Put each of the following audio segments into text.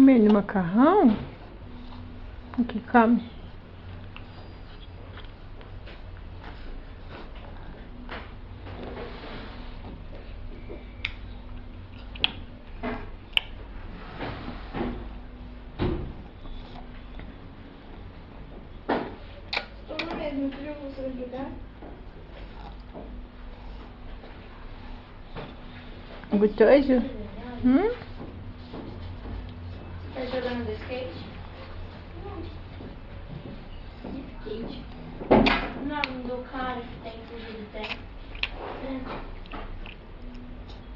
Comendo macarrão? O que come? Estou mesmo, viu? Você vai jogar? Gostoso? Tá jogando do skate? Skate? O nome do cara que tem fugido tem.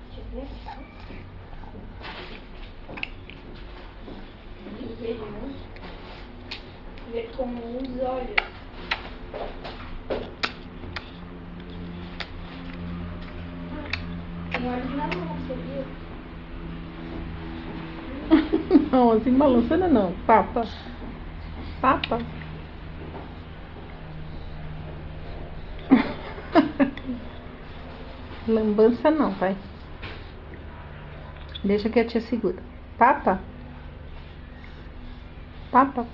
Deixa eu ver. Vejo muito. Ver com os olhos. Tem olhos na mão, você viu? Não, assim balançando não. Papa. Papa. Lambança não, pai. Deixa que a tia segura. Papa. Papa.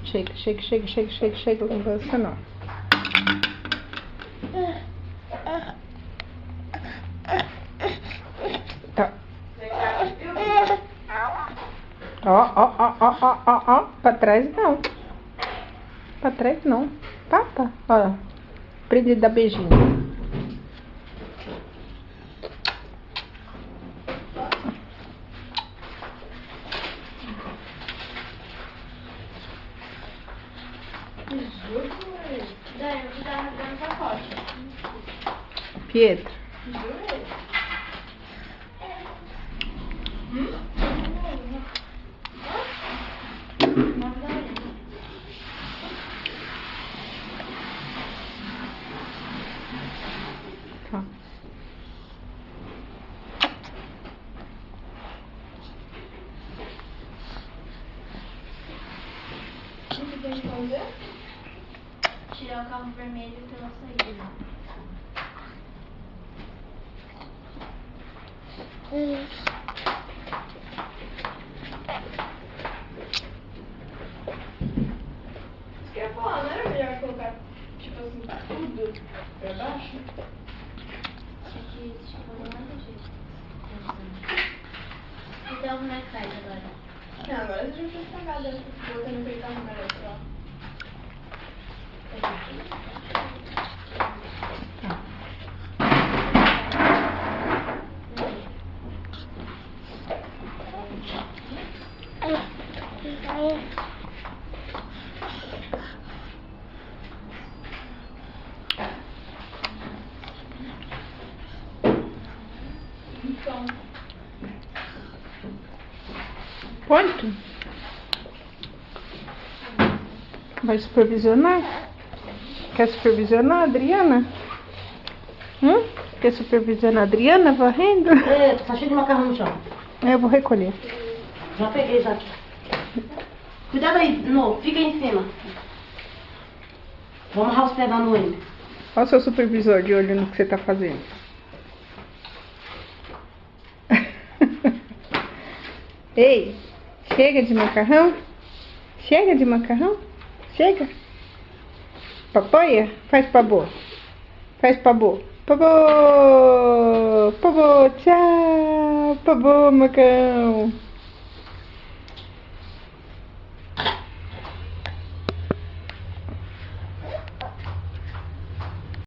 Chega, chega, chega, chega, chega, chega. Lambança não. Tá. Ó, ó, ó, ó, ó, ó, ó. Pra trás não. Pra trás não. Papa. Ó. Aprendi a dar beijinho. Daí eu tá rasgando o pacote. Pietro. Tá. O que tem que fazer? Tirar o carro vermelho pela saída. Você quer falar, não era melhor colocar, tipo assim, tudo pra baixo? Aqui, deixa eu fazer mais um jeito. Então, como é que faz agora? Não, agora você já fez cagada, né? Botando aquele carro amarelo lá. Então, Ponto. Vai supervisionar? Quer supervisionar a Adriana? Quer supervisionar a Adriana varrendo? Tá cheio de macarrão no chão. Eu vou recolher. Já peguei, já. Cuidado aí, no, fica aí em cima. Vou amarrar os pés lá no olho. Olha o seu supervisor de olho no que você tá fazendo. Ei, chega de macarrão? Chega de macarrão? Chega. Papoia? Faz pabô. Faz pabô. Pabô! Pabô, tchau! Pabô, macão!